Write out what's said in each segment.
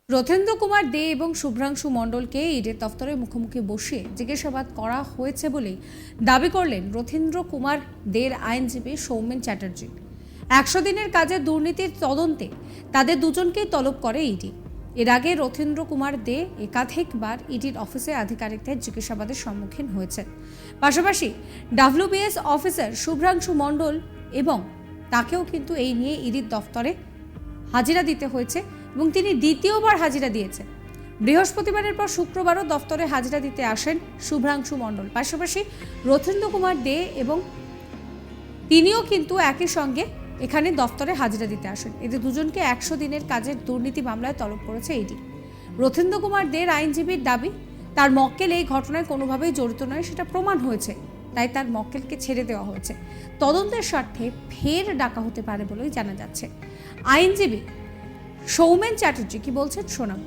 রথেন্দ্র কুমার দে এবং শুভ্রাংশু মণ্ডলকে ইডির দফতরের মুখোমুখি বসিয়ে জিজ্ঞাসাবাদ করা হয়েছে বলেই দাবি করলেন রথেন্দ্র কুমার দের আইনজীবী সৌমেন চ্যাটার্জি। 100 দিনের কাজের দুর্নীতির তদন্তে তাদের দুজনকেই তলব করে ইডি। এর আগে রথেন্দ্র কুমার দে একাধিকবার ইডির অফিসে আধিকারিকদের জিজ্ঞাসাবাদের সম্মুখীন হয়েছেন। পাশাপাশি ডাব্লিউবিএস অফিসার শুভ্রাংশু মণ্ডল এবং তাকেও কিন্তু এই নিয়ে ইডির দফতরে হাজিরা দিতে হয়েছে এবং তিনি দ্বিতীয়বার হাজিরা দিয়েছেন। বৃহস্পতিবারের পর শুক্রবারও দফতরে হাজিরা দিতে আসেন শুভ্রাংশু মণ্ডল। পাশাপাশি রথেন্দ্র কুমার দে এবং তিনিও কিন্তু একই সঙ্গে এখানে দফতরে হাজিরা দিতে আসেন। এদের দুজনকে 100 দিনের কাজের দুর্নীতি মামলায় তলব করেছে ইডি। রথেন্দ্র কুমার দের আইনজীবীর দাবি, তার মক্কেল এই ঘটনায় কোনোভাবেই জড়িত নয়, সেটা প্রমাণ হয়েছে, তাই তার মক্কেলকে ছেড়ে দেওয়া হয়েছে। তদন্তের স্বার্থে ফের ডাকা হতে পারে বলেই জানা যাচ্ছে। আইনজীবী সৌমেন চ্যাটার্জি কি বলছেন শোনাব।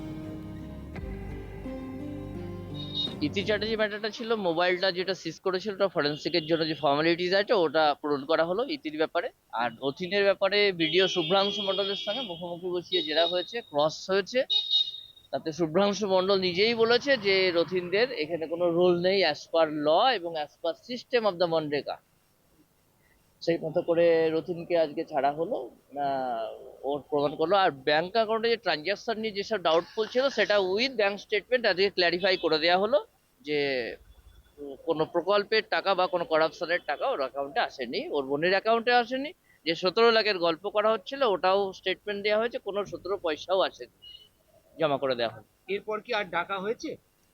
ইতি চ্যাটার্জি ম্যাটারটা ছিল মোবাইলটা যেটা সিজ করেছিল ওটা ফরেন্সিকের জন্য যে ফর্মালিটিস আছে ওটা পূরণ করা হলো ইতির ব্যাপারে। আর অথিনের ব্যাপারে ভিডিও শুভ্রাংশু মণ্ডলের সঙ্গে মুখোমুখি বসিয়ে জেরা হয়েছে, ক্রস হয়েছে। তাতে শুভ্রাংশু মণ্ডল নিজেই বলেছে যে রথিনদের এখানে কোনো রোল নেই অ্যাজ পার ল এবং as per system of the MNREGA. সেই মতো করে রথিনকে আজকে ছাড়া হলো, ওর প্রমাণ করলো। আর ব্যাংক অ্যাকাউন্টে যে ট্রানজাকশন নিয়ে যেসব ডাউটফুল ছিল সেটা উইথ ব্যাংক স্টেটমেন্ট আজকে ক্ল্যারিফাই করে দেওয়া হলো যে কোনো প্রকল্পের টাকা বা কোনো করাপশনের টাকা ওর অ্যাকাউন্টে আসেনি, ওর বোনের অ্যাকাউন্টে আসেনি। যে 17 লাখের গল্প করা হচ্ছিল ওটাও স্টেটমেন্ট দেওয়া হয়েছে, কোনো 17 পয়সাও আসেনি, জমা করে দেওয়া হয়। এরপর কি আর ডাকা হয়েছে?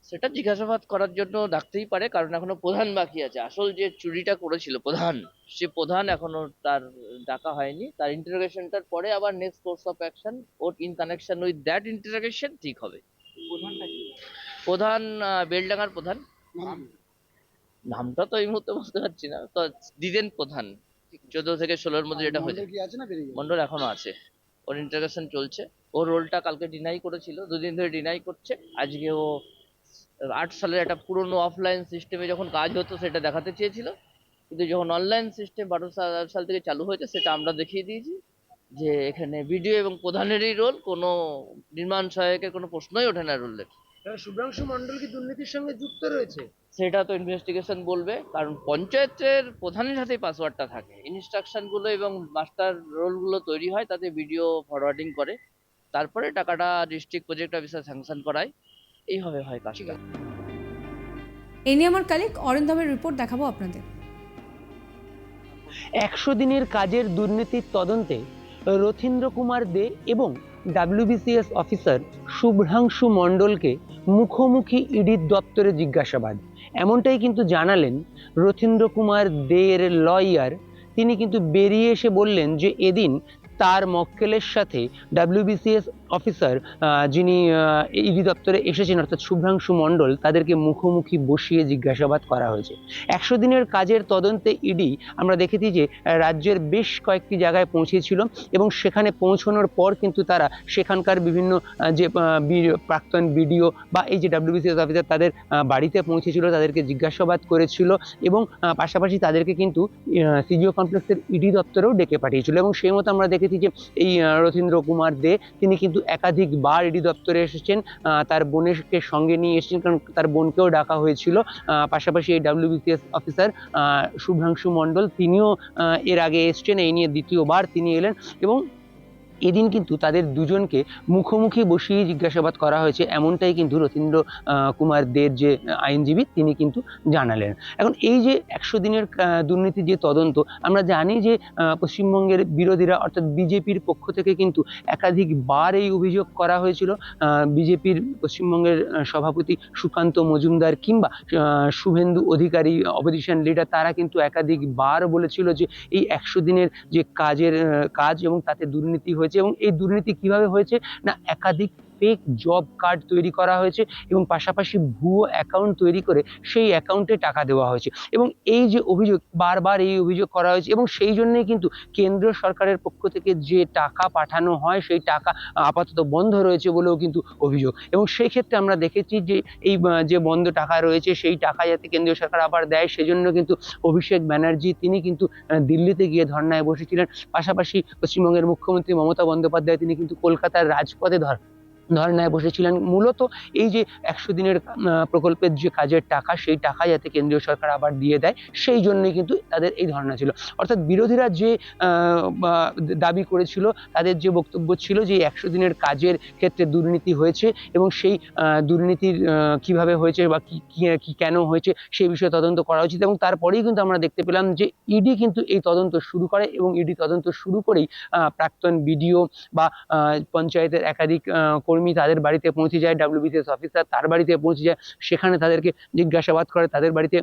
সেটা জিজ্ঞাসাবাদ করার জন্য ডাকতেই পারে, কারণ এখনো প্রধান বাকি আছে। আসল যে চুরিটা করেছিল প্রধান, সে প্রধান এখনো তার ডাকা হয়নি। তার ইন্টারোগেশনটার পরে আবার next course of action or in connection with that interrogation ঠিক হবে। প্রধানটা কি? প্রধান বেলডাঙ্গার প্রধান। নাম? নামটা তো এই মুহূর্তে বলতে পারছি না, তো দ্বিজেন প্রধান। 14 থেকে 16-র মধ্যে যেটা হয়েছে। মন্ডল কি আছে না বেরিয়ে গেছে? মন্ডল এখনো আছে, ওর ইন্টারোগেশন চলছে। ওর রোলটা কালকে ডিনাই করেছিল, 2 দিন ধরে ডিনাই করছে। আজকে ও 8 সালের একটা পুরনো অফলাইন সিস্টেমে যখন কাজ হতো সেটা দেখাতে চেয়েছিল, কিন্তু যখন অনলাইন সিস্টেম 12 সাল থেকে চালু হয়েছে সেটা আমরা দেখিয়ে দিয়েছি যে এখানে বিডিও এবং প্রধানেরই রোল, কোনো নির্মাণ সহায়কের কোনো প্রশ্নই ওঠে না রোলের। তাহলে শুভ্রাংশু মন্ডল কি দুর্নীতির সঙ্গে যুক্ত রয়েছে? সেটা তো ইনভেস্টিগেশন বলবে, কারণ পঞ্চায়েতের প্রধানের হাতেই পাসওয়ার্ডটা থাকে। ইনস্ট্রাকশন গুলো এবং মাস্টার রোল গুলো তৈরি হয়, তাতে ভিডিও ফরওয়ার্ডিং করে, তারপরে টাকাটা ডিস্ট্রিক্ট প্রজেক্ট অফিসার স্যাংশন করায়। এইভাবে হয় কাজটা। এই নিয়ে আমার কালিক অরিন্দমের রিপোর্ট দেখাবো আপনাদের। 100 দিনের কাজের দুর্নীতির তদন্তে রথীন্দ্র কুমার দে এবং ডাব্লিউবিসিএস অফিসার শুভ্রাংশু মণ্ডলকে মুখোমুখি ইডির দপ্তরে জিজ্ঞাসাবাদ, এমনটাই কিন্তু জানালেন রথীন্দ্র কুমার দের লয়ার। তিনি কিন্তু বেরিয়ে এসে বললেন যে এদিন তার মক্কেলের সাথে ডাব্লিউবিসিএস অফিসার যিনি ইডি দপ্তরে এসেছেন অর্থাৎ শুভ্রাংশু মণ্ডল, তাদেরকে মুখোমুখি বসিয়ে জিজ্ঞাসাবাদ করা হয়েছে। 100 দিনের কাজের তদন্তে ইডি আমরা দেখেছি যে রাজ্যের বেশ কয়েকটি জায়গায় পৌঁছেছিল এবং সেখানে পৌঁছানোর পর কিন্তু তারা সেখানকার বিভিন্ন যে প্রাক্তন বিডিও বা এই যে ডাব্লিউবিসিএস অফিসার তাদের বাড়িতে পৌঁছেছিল, তাদেরকে জিজ্ঞাসাবাদ করেছিল এবং পাশাপাশি তাদেরকে কিন্তু সিজিও কমপ্লেক্সের ইডি দপ্তরেও ডেকে পাঠিয়েছিল। এবং সেই মতো আমরা দেখেছি যে এই রথীন্দ্র কুমার দে তিনি কিন্তু একাধিকবার ইডি দপ্তরে এসেছেন, তার বোনকে সঙ্গে নিয়ে এসেছেন, কারণ তার বোনকেও ডাকা হয়েছিল। পাশাপাশি এই ডাব্লিউবিসিএস অফিসার শুভ্রাংশু মণ্ডল তিনিও এর আগে এসছেন, এই নিয়ে দ্বিতীয়বার তিনি এলেন এবং এদিন কিন্তু তাদের দুজনকে মুখোমুখি বসিয়ে জিজ্ঞাসাবাদ করা হয়েছে, এমনটাই কিন্তু রথীন্দ্র কুমার দের যে আইনজীবী তিনি কিন্তু জানালেন। এখন এই যে 100 দিনের দুর্নীতির যে তদন্ত, আমরা জানি যে পশ্চিমবঙ্গের বিরোধীরা অর্থাৎ বিজেপির পক্ষ থেকে কিন্তু একাধিকবার এই অভিযোগ করা হয়েছিল। বিজেপির পশ্চিমবঙ্গের সভাপতি সুকান্ত মজুমদার কিংবা শুভেন্দু অধিকারী অপোজিশন লিডার, তারা কিন্তু একাধিকবার বলেছিল যে এই 100 দিনের যে কাজ এবং তাতে দুর্নীতি হয়েছে। এবং এই দুর্নীতি কিভাবে হয়েছে না, একাধিক ফেক জব কার্ড তৈরি করা হয়েছে এবং পাশাপাশি ভুয়ো অ্যাকাউন্ট তৈরি করে সেই অ্যাকাউন্টে টাকা দেওয়া হয়েছে। এবং এই যে অভিযোগ, বারবার এই অভিযোগ করা হয়েছে এবং সেই জন্যই কিন্তু কেন্দ্র সরকারের পক্ষ থেকে যে টাকা পাঠানো হয় সেই টাকা আপাতত বন্ধ রয়েছে বলেও কিন্তু অভিযোগ। এবং সেই ক্ষেত্রে আমরা দেখেছি যে এই যে বন্ধ টাকা রয়েছে সেই টাকা যাতে কেন্দ্রীয় সরকার আবার দেয়, সেজন্য কিন্তু অভিষেক ব্যানার্জি তিনি কিন্তু দিল্লিতে গিয়ে ধর্নায় বসেছিলেন। পাশাপাশি পশ্চিমবঙ্গের মুখ্যমন্ত্রী মমতা বন্দ্যোপাধ্যায় তিনি কিন্তু কলকাতার রাজপথে ধর্নায় বসেছিলেন। মূলত এই যে 100 দিনের প্রকল্পের যে কাজের টাকা, সেই টাকা যাতে কেন্দ্রীয় সরকার আবার দিয়ে দেয়, সেই জন্যই কিন্তু তাদের এই ধর্না ছিল। অর্থাৎ বিরোধীরা যে দাবি করেছিল, তাদের যে বক্তব্য ছিল যে 100 দিনের কাজের ক্ষেত্রে দুর্নীতি হয়েছে এবং সেই দুর্নীতির কিভাবে হয়েছে বা কি কেন হয়েছে সেই বিষয়ে তদন্ত করা উচিত, এবং তারপরেই কিন্তু আমরা দেখতে পেলাম যে ইডি কিন্তু এই তদন্ত শুরু করে এবং ইডি তদন্ত শুরু করেই প্রাক্তন বিডিও বা পঞ্চায়েতের একাধিক কর্মী তাদের বাড়িতে পৌঁছে যায়, WBCS অফিসার তার বাড়িতে পৌঁছে যায়, সেখানে তাদেরকে জিজ্ঞাসাবাদ করে, তাদের বাড়িতে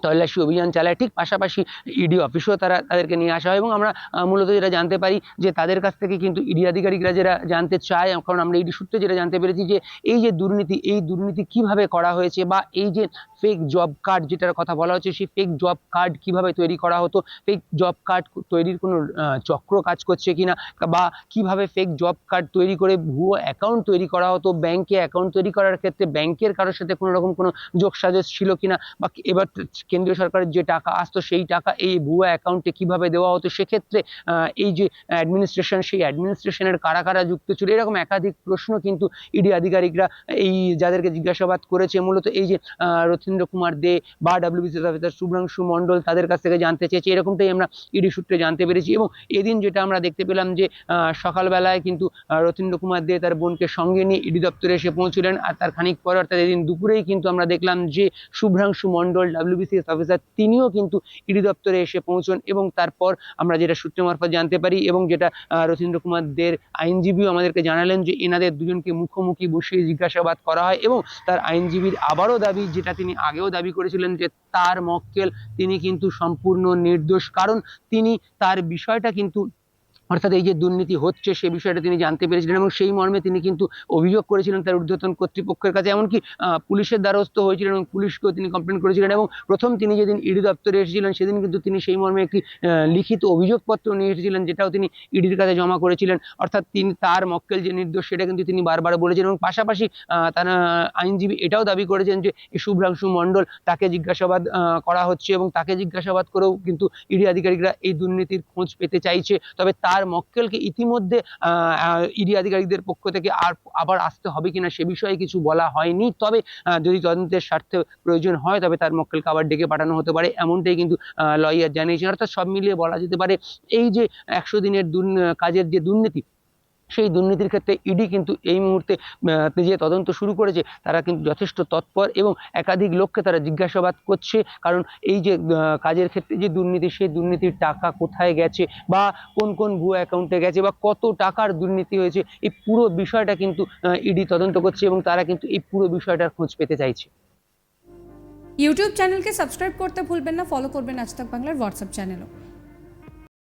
তল্লাশি অভিযান চালায়। ঠিক পাশাপাশি ইডি অফিসেও তাদেরকে নিয়ে আসা হয় এবং আমরা মূলত যেটা জানতে পারি যে তাদের কাছ থেকে কিন্তু ইডি আধিকারিকরা যেটা জানতে চায়, কারণ আমরা ইডি সূত্রে যেটা জানতে পেরেছি যে এই যে দুর্নীতি, এই দুর্নীতি কিভাবে করা হয়েছে বা এই যে ফেক জব কার্ড যেটার কথা বলা হচ্ছে, সেই ফেক জব কার্ড কিভাবে তৈরি করা হতো, ফেক জব কার্ড তৈরির কোনো চক্র কাজ করছে কিনা, বা কিভাবে ফেক জব কার্ড তৈরি করে ভুয়ো অ্যাকাউন্ট তৈরি করা হতো, ব্যাংকে অ্যাকাউন্ট তৈরি করার ক্ষেত্রে ব্যাংকের কারোর সাথে কোনো রকম কোনো যোগসাজশ ছিল কিনা, বা এবার কেন্দ্রীয় সরকারের যে টাকা আসতো সেই টাকা এই ভুয়া অ্যাকাউন্টে কিভাবে দেওয়া হতো, সেক্ষেত্রে এই যে অ্যাডমিনিস্ট্রেশন, সেই অ্যাডমিনিস্ট্রেশনের কারা কারা যুক্ত ছিল, এরকম একাধিক প্রশ্ন কিন্তু ইডি আধিকারিকরা এই যাদেরকে জিজ্ঞাসাবাদ করেছে, মূলত এই যে রথীন্দ্র কুমার দে বা WBCS অফিসার শুভ্রাংশু মণ্ডল, তাদের কাছ থেকে জানতে চেয়েছে, এরকমটাই আমরা ইডি সূত্রে জানতে পেরেছি। এবং এদিন যেটা আমরা দেখতে পেলাম যে সকালবেলায় কিন্তু রথীন্দ্র কুমার দে তার বোনকে সঙ্গে নিয়ে ইডি দপ্তরে এসে পৌঁছলেন, আর তার খানিক পরে অর্থাৎ এদিন দুপুরেই কিন্তু আমরা দেখলাম যে শুভ্রাংশু মণ্ডল WBCS অফিসার তিনিও কিন্তু ইডি দপ্তরে এসে পৌঁছন, এবং তারপর আমরা যেটা সূত্র মারফত জানতে পারি এবং যেটা রথীন্দ্র কুমার দের আইনজীবীও আমাদেরকে জানালেন যে এনাদের দুজনকে মুখোমুখি বসিয়ে জিজ্ঞাসাবাদ করা হয়, এবং তার আইনজীবীর আবারও দাবি, যেটা তিনি আগেও দাবি করেছিলেন, যে তার মক্কেল তিনি কিন্তু সম্পূর্ণ নির্দোষ, কারণ তিনি তার বিষয়টা কিন্তু অর্থাৎ এই যে দুর্নীতি হচ্ছে সে বিষয়টা তিনি জানতে পেরেছিলেন এবং সেই মর্মে তিনি কিন্তু অভিযোগ করেছিলেন তার ঊর্ধ্বতন কর্তৃপক্ষের কাছে, এমনকি পুলিশের দ্বারস্থ হয়েছিলেন এবং পুলিশকেও তিনি কমপ্লেন করেছিলেন। এবং প্রথম তিনি যেদিন ইডি দপ্তরে এসেছিলেন সেদিন কিন্তু তিনি সেই মর্মে একটি লিখিত অভিযোগপত্র নিয়ে এসেছিলেন, যেটাও তিনি ইডির কাছে জমা করেছিলেন। অর্থাৎ তার মক্কেল যে নির্দোষ সেটা কিন্তু তিনি বারবার বলেছেন, এবং পাশাপাশি তার আইনজীবী এটাও দাবি করেছেন যে শুভ্রাংশু মণ্ডল তাকে জিজ্ঞাসাবাদ করা হচ্ছে, এবং তাকে জিজ্ঞাসাবাদ করেও কিন্তু ইডি আধিকারিকরা এই দুর্নীতির খোঁজ পেতে চাইছে। তবে তার মক্কেলকে ইতিমধ্যে ইডি আধিকারিকদের পক্ষ থেকে আবার আসতে হবে কিনা সে বিষয়ে কিছু বলা হয়নি, তবে যদি তদন্তের স্বার্থে প্রয়োজন হয় তবে তার মক্কেলকে আবার ডেকে পাঠানো হতে পারে, এমনটাই কিন্তু লয়ার জানিয়েছেন। অর্থাৎ সব মিলিয়ে বলা যেতে পারে এই যে 100 দিনের কাজের যে দুর্নীতি, সেই দুর্নীতির ক্ষেত্রে ইডি কিন্তু এই মুহূর্তে যে তদন্ত শুরু করেছে তারা কিন্তু যথেষ্ট তৎপর এবং একাধিক লোককে তারা জিজ্ঞাসাবাদ করছে, কারণ এই যে কাজের ক্ষেত্রে যে দুর্নীতি, সেই দুর্নীতির টাকা কোথায় গেছে বা কোন কোন ভুয়ো অ্যাকাউন্টে গেছে বা কত টাকার দুর্নীতি হয়েছে, এই পুরো বিষয়টা কিন্তু ইডি তদন্ত করছে এবং তারা কিন্তু এই পুরো বিষয়টার খোঁজ পেতে চাইছে। ইউটিউব চ্যানেলকে সাবস্ক্রাইব করতে ভুলবেন না, ফলো করবেন আজ তাক বাংলার হোয়াটসঅ্যাপ চ্যানেলও।